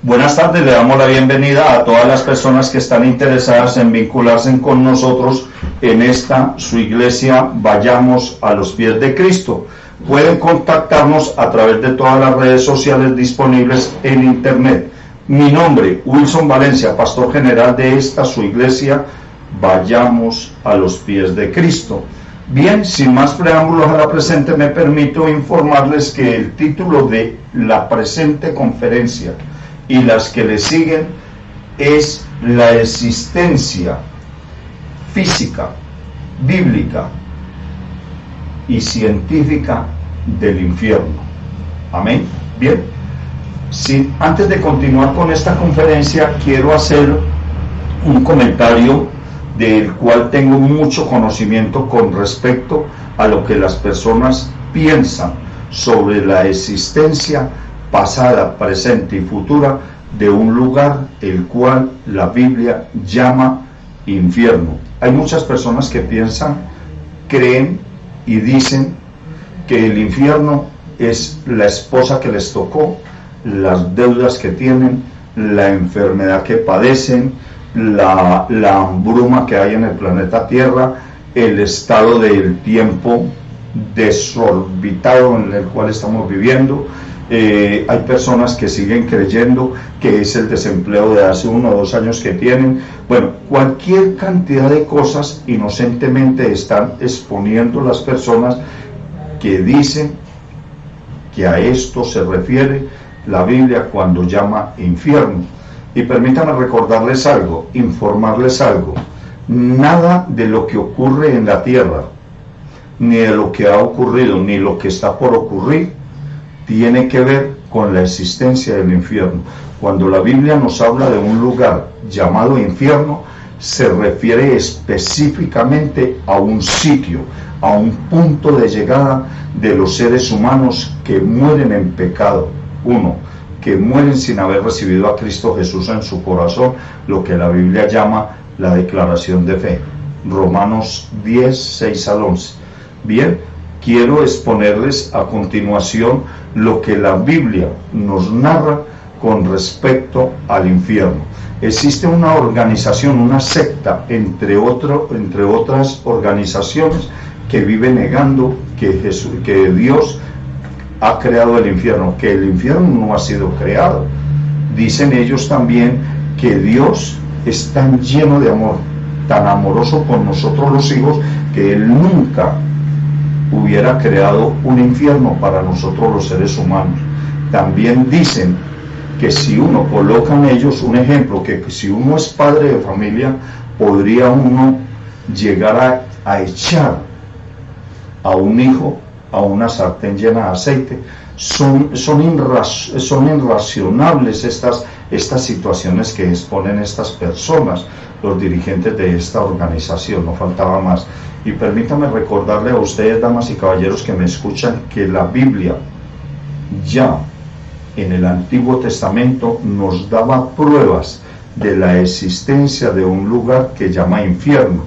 Buenas tardes, le damos la bienvenida a todas las personas que están interesadas en vincularse con nosotros en esta su iglesia Vayamos a los Pies de Cristo. Pueden contactarnos a través de todas las redes sociales disponibles en internet. Mi nombre, Wilson Valencia, pastor general de esta su iglesia Vayamos a los Pies de Cristo. Bien, sin más preámbulos a la presente, me permito informarles que el título de la presente conferencia y las que le siguen es la existencia física, bíblica y científica del infierno. Amén. Bien, antes de continuar con esta conferencia, quiero hacer un comentario del cual tengo mucho conocimiento con respecto a lo que las personas piensan sobre la existencia pasada, presente y futura de un lugar el cual la Biblia llama infierno. Hay muchas personas que piensan, creen y dicen que el infierno es la esposa que les tocó, las deudas que tienen, la enfermedad que padecen, la hambruma que hay en el planeta Tierra, el estado del tiempo desorbitado en el cual estamos viviendo. Hay personas que siguen creyendo que es el desempleo de hace 1 o 2 años que tienen. Bueno, cualquier cantidad de cosas inocentemente están exponiendo las personas que dicen que a esto se refiere la Biblia cuando llama infierno. Y permítanme recordarles algo, informarles algo. Nada de lo que ocurre en la tierra, ni de lo que ha ocurrido, ni lo que está por ocurrir, tiene que ver con la existencia del infierno. Cuando la Biblia nos habla de un lugar llamado infierno, se refiere específicamente a un sitio, a un punto de llegada de los seres humanos que mueren en pecado. Que mueren sin haber recibido a Cristo Jesús en su corazón, lo que la Biblia llama la declaración de fe. Romanos 10, 6 al 11. Bien, quiero exponerles a continuación lo que la Biblia nos narra con respecto al infierno. Existe una organización, una secta, entre otras organizaciones, que vive negando que Dios ha creado el infierno, que el infierno no ha sido creado. Dicen ellos también que Dios es tan lleno de amor, tan amoroso con nosotros los hijos, que Él nunca hubiera creado un infierno para nosotros los seres humanos. También dicen que si uno coloca en ellos un ejemplo, que si uno es padre de familia, podría uno llegar a echar a un hijo a una sartén llena de aceite. Son irracionables estas situaciones que exponen estas personas, los dirigentes de esta organización, no faltaba más. Y permítame recordarle a ustedes, damas y caballeros que me escuchan, que la Biblia ya en el Antiguo Testamento nos daba pruebas de la existencia de un lugar que llama infierno.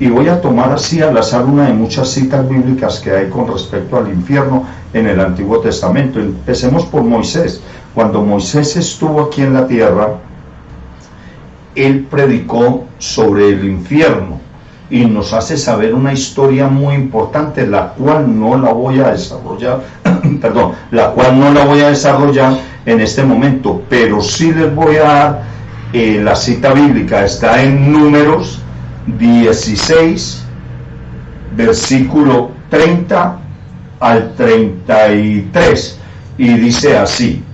Y voy a tomar así al azar una de muchas citas bíblicas que hay con respecto al infierno en el Antiguo Testamento. Empecemos por Moisés. Cuando Moisés estuvo aquí en la tierra, él predicó sobre el infierno y nos hace saber una historia muy importante, la cual no la voy a desarrollar, en este momento, pero sí les voy a dar la cita bíblica. Está en Números 16, versículo 30 al 33, y dice así: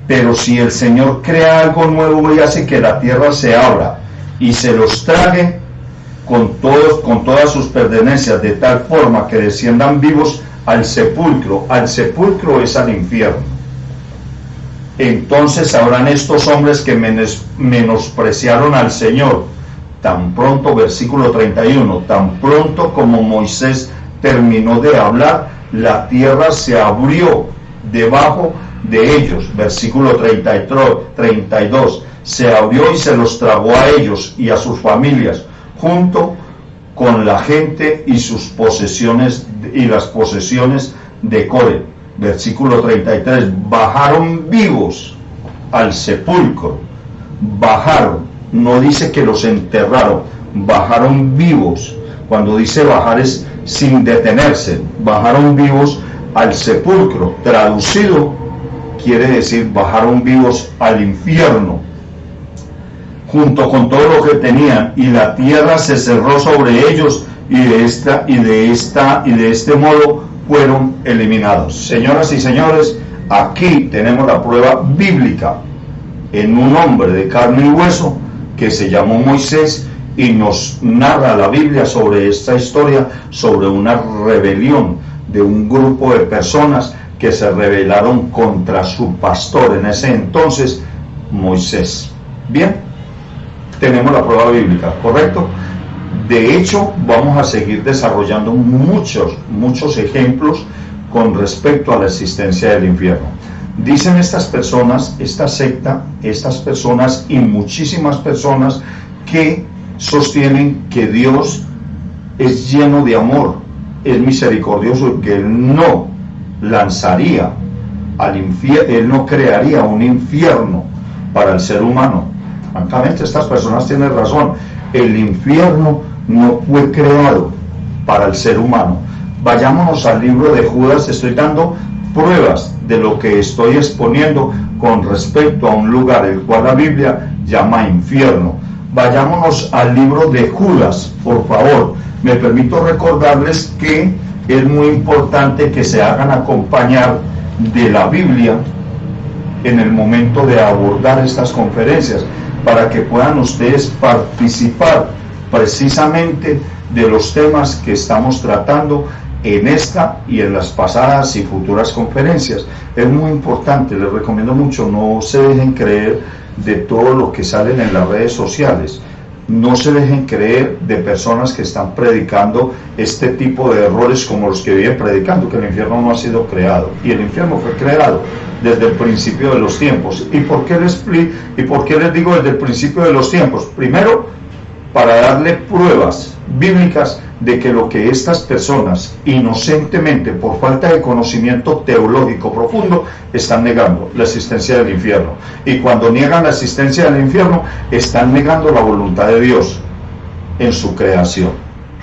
pero si el Señor crea algo nuevo y hace que la tierra se abra y se los trague con todas sus pertenencias, de tal forma que desciendan vivos al sepulcro es al infierno, entonces sabrán estos hombres que menospreciaron al Señor. Tan pronto, versículo 31, tan pronto como Moisés terminó de hablar, la tierra se abrió debajo de ellos. Versículo 32, se abrió y se los tragó a ellos y a sus familias, junto con la gente y sus posesiones y las posesiones de Core. Versículo 33, bajaron vivos al sepulcro. Bajaron, no dice que los enterraron, bajaron vivos. Cuando dice bajar es sin detenerse, bajaron vivos al sepulcro. Traducido quiere decir bajaron vivos al infierno, junto con todo lo que tenían, y la tierra se cerró sobre ellos, y de este modo fueron eliminados. Señoras y señores, aquí tenemos la prueba bíblica en un hombre de carne y hueso que se llamó Moisés, y nos narra la Biblia sobre esta historia, sobre una rebelión de un grupo de personas que se rebelaron contra su pastor en ese entonces, Moisés. Bien, tenemos la prueba bíblica, ¿correcto? De hecho, vamos a seguir desarrollando muchos ejemplos con respecto a la existencia del infierno. Dicen estas personas, esta secta, estas personas y muchísimas personas que sostienen que Dios es lleno de amor, es misericordioso, que Él no lanzaría al infierno, Él no crearía un infierno para el ser humano. Francamente, estas personas tienen razón. El infierno no fue creado para el ser humano. Vayámonos al libro de Judas. Estoy dando pruebas de lo que estoy exponiendo con respecto a un lugar el cual la Biblia llama infierno. Vayámonos al libro de Judas, por favor. Me permito recordarles que es muy importante que se hagan acompañar de la Biblia en el momento de abordar estas conferencias, para que puedan ustedes participar precisamente de los temas que estamos tratando en esta y en las pasadas y futuras conferencias. Es muy importante, les recomiendo mucho, no se dejen creer de todo lo que salen en las redes sociales. No se dejen creer de personas que están predicando este tipo de errores como los que vienen predicando, que el infierno no ha sido creado. Y el infierno fue creado desde el principio de los tiempos. ¿Y por qué les digo desde el principio de los tiempos? Primero, para darle pruebas bíblicas de que lo que estas personas inocentemente, por falta de conocimiento teológico profundo, están negando la existencia del infierno. Y cuando niegan la existencia del infierno, están negando la voluntad de Dios en su creación.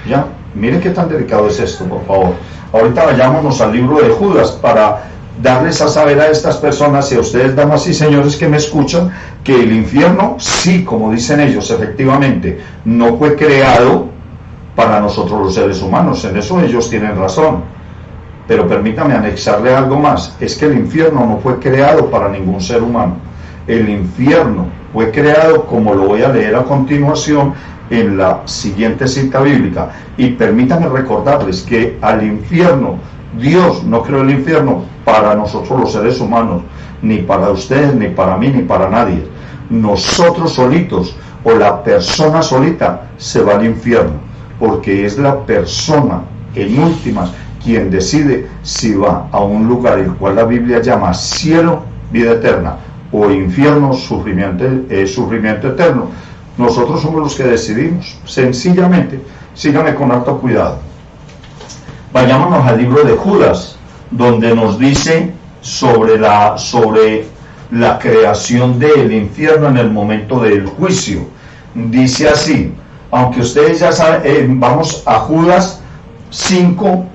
¿Ya? Miren qué tan delicado es esto, por favor. Ahorita vayámonos al libro de Judas para darles a saber a estas personas y a ustedes, damas y señores que me escuchan, que el infierno, sí, como dicen ellos, efectivamente, no fue creado para nosotros los seres humanos. En eso ellos tienen razón. Pero permítame anexarle algo más. Es que el infierno no fue creado para ningún ser humano. El infierno fue creado, como lo voy a leer a continuación en la siguiente cita bíblica. Y permítanme recordarles que al infierno, Dios no creó el infierno para nosotros los seres humanos, ni para ustedes, ni para mí, ni para nadie. Nosotros solitos, o la persona solita, se va al infierno, porque es la persona, en últimas, quien decide si va a un lugar el cual la Biblia llama cielo, vida eterna, o infierno, sufrimiento eterno. Nosotros somos los que decidimos, sencillamente. Síganme con harto cuidado. Vayámonos al libro de Judas, donde nos dice sobre la creación del infierno en el momento del juicio. Dice así, aunque ustedes ya saben, vamos a Judas 5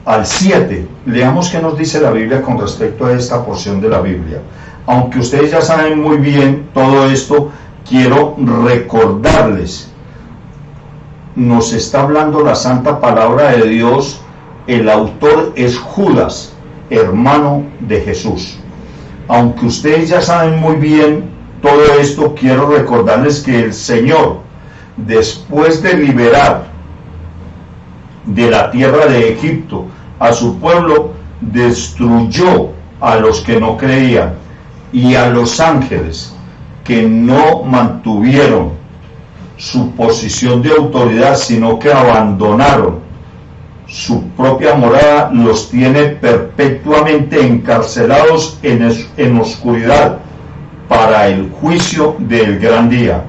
al 7. Leamos qué nos dice la Biblia con respecto a esta porción de la Biblia. Aunque ustedes ya saben muy bien todo esto, quiero recordarles. Nos está hablando la santa palabra de Dios. El autor es Judas, hermano de Jesús. Aunque ustedes ya saben muy bien todo esto, quiero recordarles que el Señor, después de liberar de la tierra de Egipto a su pueblo, destruyó a los que no creían y a los ángeles que no mantuvieron su posición de autoridad, sino que abandonaron su propia morada, los tiene perpetuamente encarcelados en oscuridad para el juicio del gran día.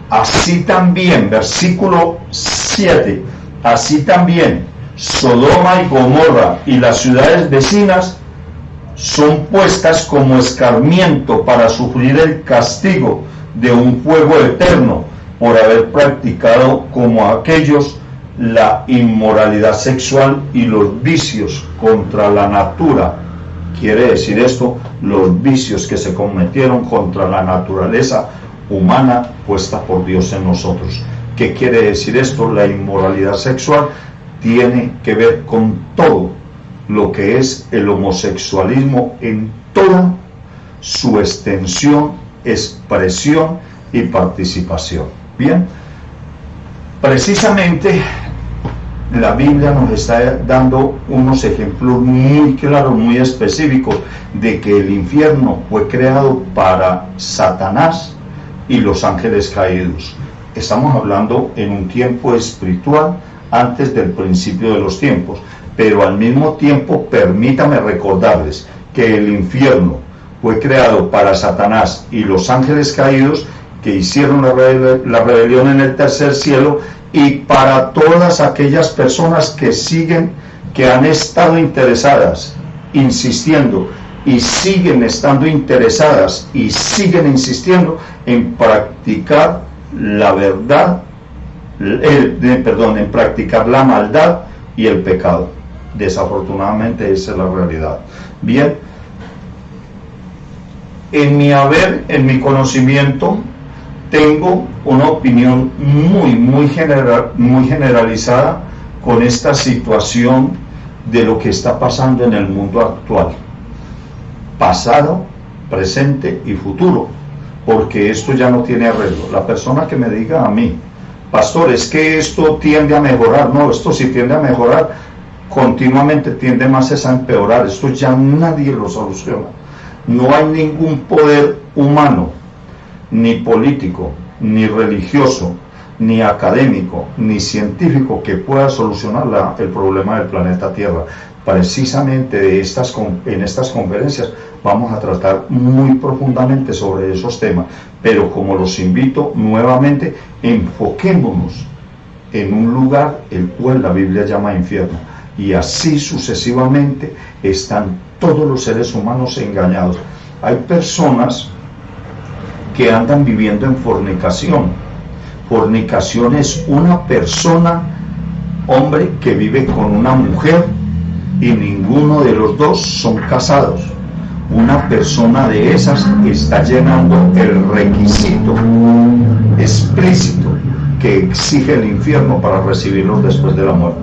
Así también, versículo 7, así también Sodoma y Gomorra y las ciudades vecinas son puestas como escarmiento para sufrir el castigo de un fuego eterno por haber practicado como aquellos la inmoralidad sexual y los vicios contra la natura. Quiere decir esto, los vicios que se cometieron contra la naturaleza humana puesta por Dios en nosotros. ¿Qué quiere decir esto? La inmoralidad sexual tiene que ver con todo lo que es el homosexualismo en toda su extensión, expresión y participación. Bien, precisamente la Biblia nos está dando unos ejemplos muy claros, muy específicos de que el infierno fue creado para Satanás y los ángeles caídos. Estamos hablando en un tiempo espiritual antes del principio de los tiempos, pero al mismo tiempo permítame recordarles que el infierno fue creado para Satanás y los ángeles caídos que hicieron la rebelión en el tercer cielo, y para todas aquellas personas que han estado interesadas, insistiendo, y siguen estando interesadas y siguen insistiendo en practicar la verdad, en practicar la maldad y el pecado. Desafortunadamente esa es la realidad. Bien, en mi conocimiento, tengo una opinión muy generalizada con esta situación de lo que está pasando en el mundo actual, pasado, presente y futuro, porque esto ya no tiene arreglo. La persona que me diga a mí, pastor, es que esto tiende a mejorar, no, esto sí tiende a mejorar, continuamente tiende más a empeorar, esto ya nadie lo soluciona. No hay ningún poder humano, ni político, ni religioso, ni académico, ni científico que pueda solucionar el problema del planeta Tierra. Precisamente en estas conferencias vamos a tratar muy profundamente sobre esos temas, pero como los invito nuevamente, enfoquémonos en un lugar el cual la Biblia llama infierno, y así sucesivamente están todos los seres humanos engañados. Hay personas que andan viviendo en fornicación. Fornicación es una persona, hombre, que vive con una mujer y ninguno de los dos son casados. Una persona de esas está llenando el requisito explícito que exige el infierno para recibirlos después de la muerte.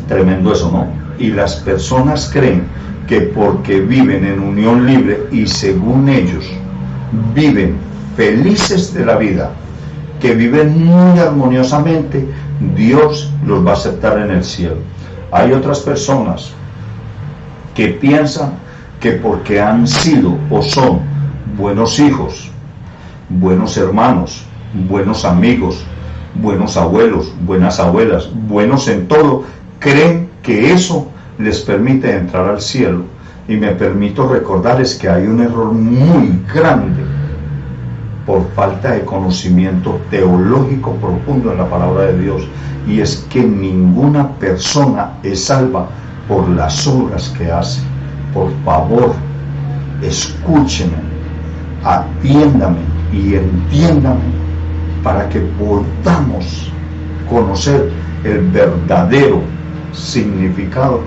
Tremendo eso, ¿no? Y las personas creen que porque viven en unión libre y según ellos viven felices de la vida, que viven muy armoniosamente, Dios los va a aceptar en el cielo. Hay otras personas que piensan que porque han sido o son buenos hijos, buenos hermanos, buenos amigos, buenos abuelos, buenas abuelas, buenos en todo, creen que eso les permite entrar al cielo. Y me permito recordarles que hay un error muy grande por falta de conocimiento teológico profundo en la palabra de Dios, y es que ninguna persona es salva por las obras que hace. Por favor, escúcheme, atiéndame y entiéndame para que podamos conocer el verdadero significado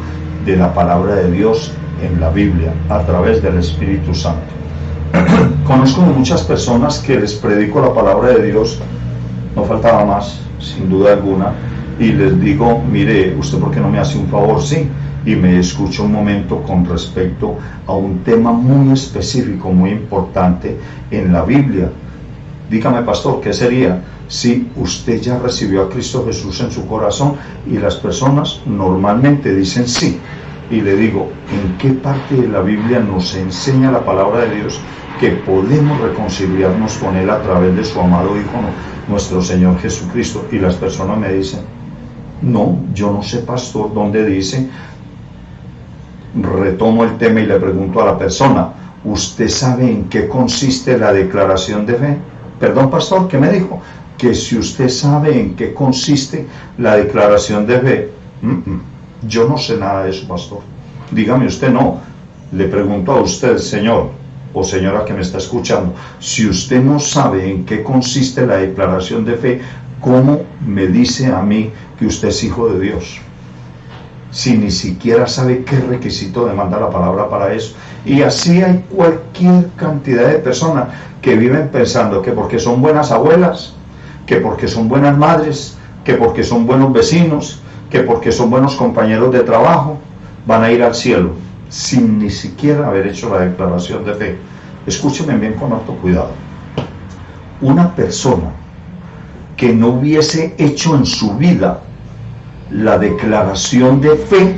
de la palabra de Dios en la Biblia a través del Espíritu Santo. Conozco muchas personas que les predico la palabra de Dios, no faltaba más, sin duda alguna, y les digo, mire, ¿usted por qué no me hace un favor? Sí, y me escucha un momento con respecto a un tema muy específico, muy importante en la Biblia. Dígame, pastor, ¿qué sería? Si usted ya recibió a Cristo Jesús en su corazón, y las personas normalmente dicen sí, y le digo, ¿en qué parte de la Biblia nos enseña la palabra de Dios que podemos reconciliarnos con Él a través de su amado Hijo, nuestro Señor Jesucristo? Y las personas me dicen, no, yo no sé, pastor, ¿dónde dice? Retomo el tema y le pregunto a la persona, ¿usted sabe en qué consiste la declaración de fe? Perdón, pastor, ¿qué me dijo? Que si usted sabe en qué consiste la declaración de fe. Yo no sé nada de eso, pastor. Dígame usted, no. Le pregunto a usted, señor o señora que me está escuchando, si usted no sabe en qué consiste la declaración de fe, ¿cómo me dice a mí que usted es hijo de Dios? Si ni siquiera sabe qué requisito demanda la palabra para eso. Y así hay cualquier cantidad de personas que viven pensando que porque son buenas abuelas, que porque son buenas madres, que porque son buenos vecinos, que porque son buenos compañeros de trabajo, van a ir al cielo, sin ni siquiera haber hecho la declaración de fe. Escúcheme bien con harto cuidado. Una persona que no hubiese hecho en su vida la declaración de fe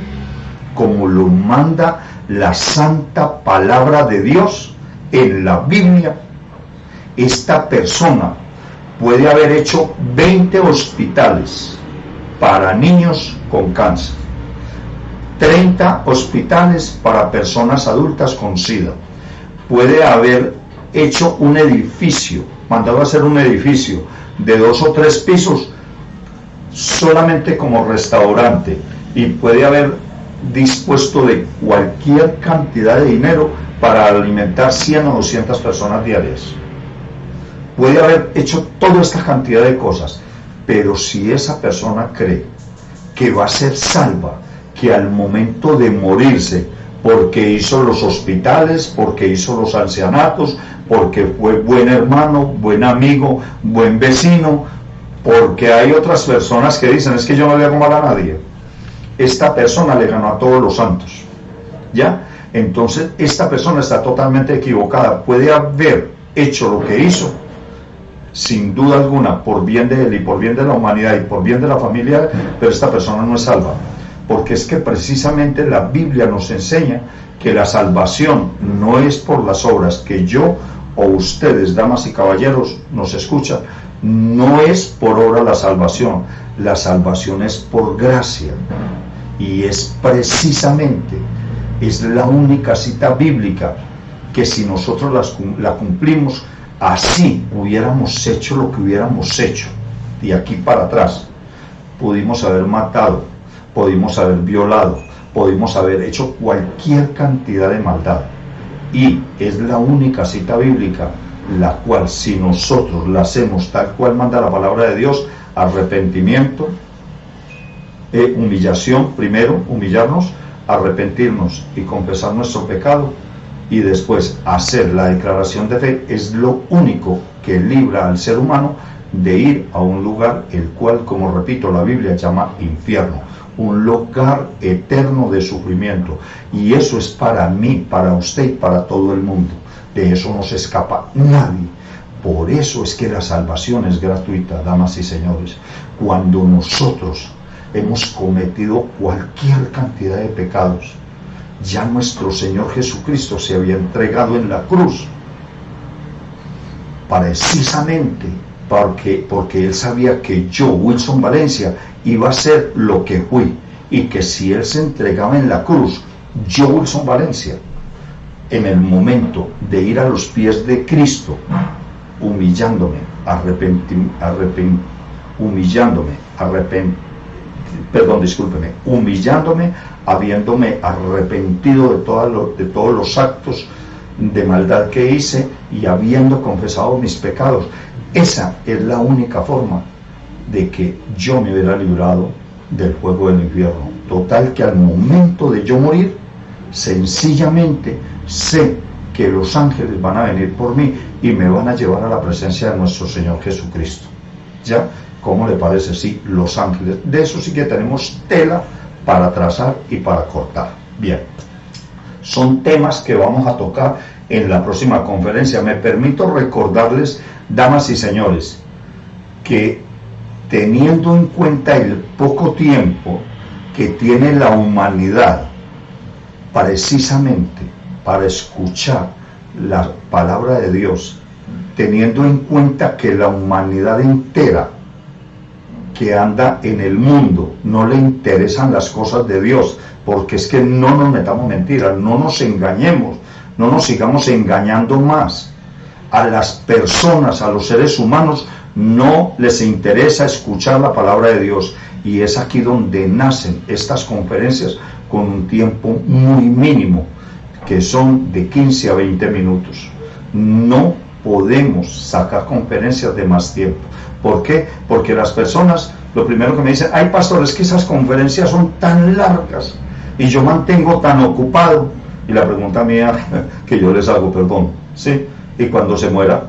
como lo manda la santa palabra de Dios en la Biblia, esta persona puede haber hecho 20 hospitales para niños con cáncer, 30 hospitales para personas adultas con SIDA, puede haber hecho un edificio, mandado a hacer un edificio de 2 o 3 pisos solamente como restaurante, y puede haber dispuesto de cualquier cantidad de dinero para alimentar 100 o 200 personas diarias. Puede haber hecho toda esta cantidad de cosas, pero si esa persona cree que va a ser salva, que al momento de morirse, porque hizo los hospitales, porque hizo los ancianatos, porque fue buen hermano, buen amigo, buen vecino, porque hay otras personas que dicen, es que yo no le hago mal a nadie, esta persona le ganó a todos los santos, ¿ya? Entonces esta persona está totalmente equivocada. Puede haber hecho lo que hizo, sin duda alguna, por bien de él y por bien de la humanidad y por bien de la familia, pero esta persona no es salva, porque es que precisamente la Biblia nos enseña que la salvación no es por las obras, que yo o ustedes, damas y caballeros, nos escuchan, no es por obra la salvación es por gracia, y es precisamente, es la única cita bíblica que si nosotros la cumplimos, así hubiéramos hecho lo que hubiéramos hecho, de aquí para atrás, pudimos haber matado, pudimos haber violado, pudimos haber hecho cualquier cantidad de maldad, y es la única cita bíblica la cual, si nosotros la hacemos tal cual manda la palabra de Dios, arrepentimiento, humillación, primero humillarnos, arrepentirnos y confesar nuestro pecado, y después hacer la declaración de fe, es lo único que libra al ser humano de ir a un lugar el cual, como repito, la Biblia llama infierno, un lugar eterno de sufrimiento, y eso es para mí, para usted y para todo el mundo. De eso no se escapa nadie. Por eso es que la salvación es gratuita, damas y señores. Cuando nosotros hemos cometido cualquier cantidad de pecados, ya nuestro Señor Jesucristo se había entregado en la cruz, precisamente porque Él sabía que yo, Wilson Valencia, iba a ser lo que fui, y que si Él se entregaba en la cruz, yo, Wilson Valencia, en el momento de ir a los pies de Cristo, humillándome, habiéndome arrepentido de todos los actos de maldad que hice y habiendo confesado mis pecados, esa es la única forma de que yo me hubiera librado del fuego del infierno. Total que al momento de yo morir, sencillamente sé que los ángeles van a venir por mí y me van a llevar a la presencia de nuestro Señor Jesucristo. ¿Ya? ¿Cómo le parece? Sí, los ángeles. De eso sí que tenemos tela para trazar y para cortar. Bien, son temas que vamos a tocar en la próxima conferencia. Me permito recordarles, damas y señores, que teniendo en cuenta el poco tiempo que tiene la humanidad precisamente para escuchar la palabra de Dios, teniendo en cuenta que la humanidad entera que anda en el mundo no le interesan las cosas de Dios, porque es que no nos metamos mentiras, no nos engañemos, no nos sigamos engañando más. A las personas, a los seres humanos, no les interesa escuchar la palabra de Dios, y es aquí donde nacen estas conferencias con un tiempo muy mínimo, que son de 15 a 20 minutos. No podemos sacar conferencias de más tiempo. ¿Por qué? Porque las personas, lo primero que me dicen, ay pastor, es que esas conferencias son tan largas y yo mantengo tan ocupado. Y la pregunta mía que yo les hago, perdón, ¿sí? Y cuando se muera,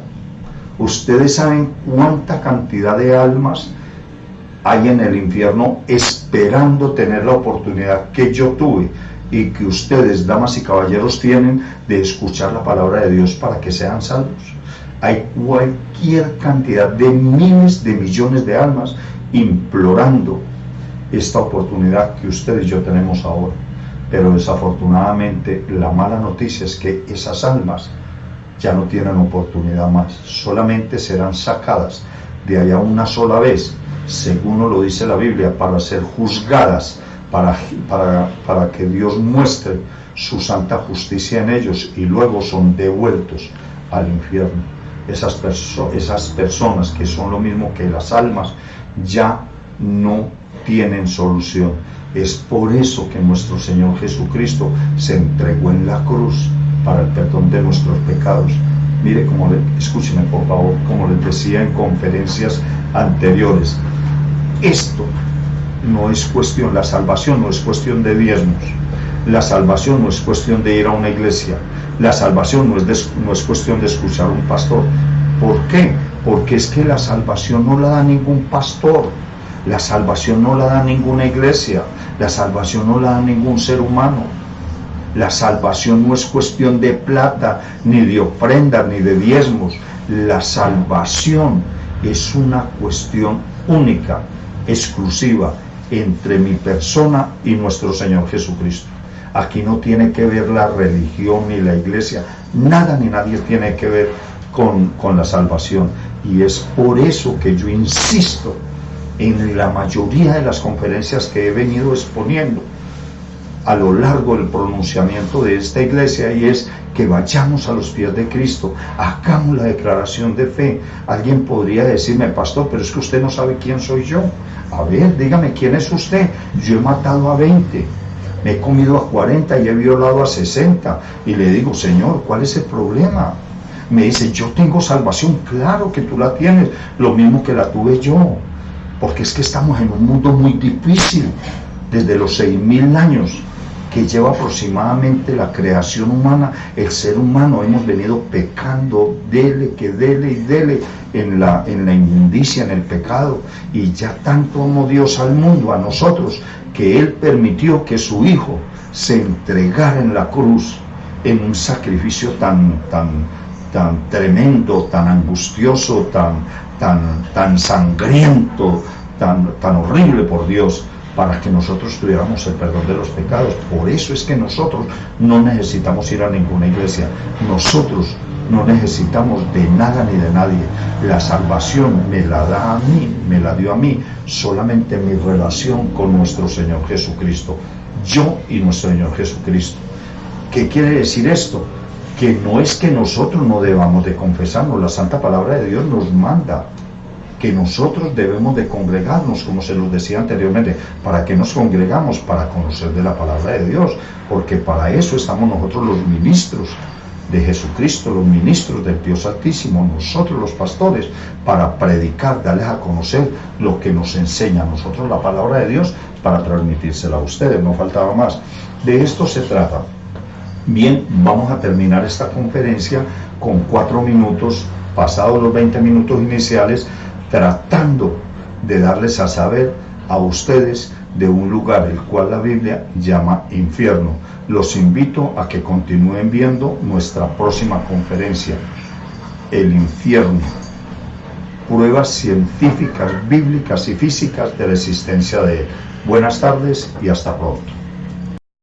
¿ustedes saben cuánta cantidad de almas hay en el infierno esperando tener la oportunidad que yo tuve y que ustedes, damas y caballeros, tienen de escuchar la palabra de Dios para que sean salvos? Hay cualquier cantidad de miles de millones de almas implorando esta oportunidad que ustedes y yo tenemos ahora. Pero desafortunadamente la mala noticia es que esas almas ya no tienen oportunidad más, solamente serán sacadas de allá una sola vez, según lo dice la Biblia, para ser juzgadas, para que Dios muestre su santa justicia en ellos, y luego son devueltos al infierno. Esas personas que son lo mismo que las almas ya no tienen solución. Es por eso que nuestro Señor Jesucristo se entregó en la cruz para el perdón de nuestros pecados. Mire, escúcheme por favor, como les decía en conferencias anteriores, esto no es cuestión, la salvación no es cuestión de diezmos, la salvación no es cuestión de ir a una iglesia, la salvación no es cuestión de escuchar a un pastor. ¿Por qué? Porque es que la salvación no la da ningún pastor, la salvación no la da ninguna iglesia, la salvación no la da ningún ser humano. La salvación no es cuestión de plata, ni de ofrendas, ni de diezmos. La salvación es una cuestión única, exclusiva, entre mi persona y nuestro Señor Jesucristo. Aquí no tiene que ver la religión ni la iglesia, nada ni nadie tiene que ver con la salvación. Y es por eso que yo insisto en la mayoría de las conferencias que he venido exponiendo a lo largo del pronunciamiento de esta iglesia, y es que vayamos a los pies de Cristo, hagamos la declaración de fe. Alguien podría decirme, pastor, pero es que usted no sabe quién soy yo. A ver, dígame, ¿quién es usted? Yo he matado a 20, me he comido a 40 y he violado a 60. Y le digo, Señor, ¿cuál es el problema? Me dice, yo tengo salvación. Claro que tú la tienes, lo mismo que la tuve yo, porque es que estamos en un mundo muy difícil. Desde los 6.000 años que lleva aproximadamente la creación humana, el ser humano hemos venido pecando, dele y dele en la inmundicia, en el pecado, y ya tanto amó Dios al mundo, a nosotros, que Él permitió que su Hijo se entregara en la cruz en un sacrificio tan tremendo, tan angustioso, tan sangriento, tan horrible por Dios, para que nosotros tuviéramos el perdón de los pecados. Por eso es que nosotros no necesitamos ir a ninguna iglesia, nosotros no necesitamos de nada ni de nadie. La salvación me la da a mí, me la dio a mí, solamente mi relación con nuestro Señor Jesucristo, yo y nuestro Señor Jesucristo. ¿Qué quiere decir esto? Que no es que nosotros no debamos de confesarnos, la Santa Palabra de Dios nos manda que nosotros debemos de congregarnos, como se los decía anteriormente. ¿Para qué nos congregamos? Para conocer de la palabra de Dios, porque para eso estamos nosotros los ministros de Jesucristo, los ministros del Dios Altísimo, nosotros los pastores, para predicar, darles a conocer lo que nos enseña a nosotros la palabra de Dios, para transmitírsela a ustedes, no faltaba más. De esto se trata. Bien, vamos a terminar esta conferencia con 4 minutos, pasados los 20 minutos iniciales, tratando de darles a saber a ustedes de un lugar el cual la Biblia llama infierno. Los invito a que continúen viendo nuestra próxima conferencia, el infierno, pruebas científicas, bíblicas y físicas de la existencia de él. Buenas tardes y hasta pronto.